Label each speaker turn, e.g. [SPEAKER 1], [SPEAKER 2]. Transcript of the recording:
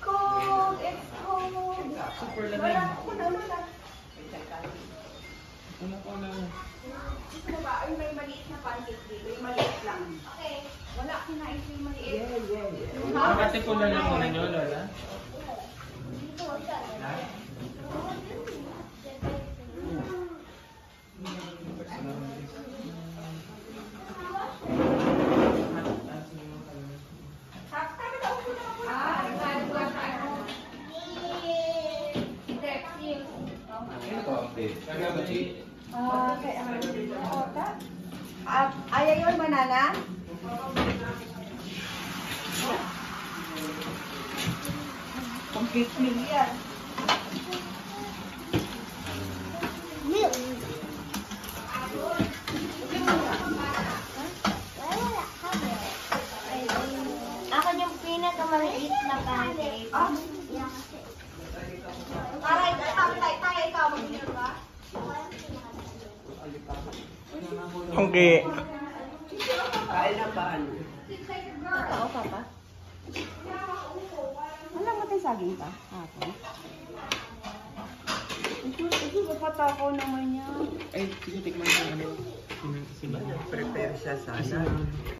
[SPEAKER 1] Cold! It's cold!
[SPEAKER 2] Super lamig.
[SPEAKER 1] Wala ko naman ah.
[SPEAKER 2] Una ko lang.
[SPEAKER 1] Gusto mo ba? Ay, may maliit na pancake dito. Yung maliit lang. Okay. Wala, kinain ko yung maliit.
[SPEAKER 2] Makati ko lang ako ninyo, Lola.
[SPEAKER 1] Ayaw yun, banana? Pang-cake meal yan.
[SPEAKER 3] Milk. Ako yung pinakamaliit na pancake.
[SPEAKER 1] Ah? Tayo, ikaw, mag-dinner ba?
[SPEAKER 2] Okay.
[SPEAKER 4] Kain na paan.
[SPEAKER 1] Tao ka pa? Wala mo tayong saging pa? Ako. Ito, patakaw naman niya.
[SPEAKER 2] Ay, sige, tikman ko ano. Sino?
[SPEAKER 4] Prepare siya sana.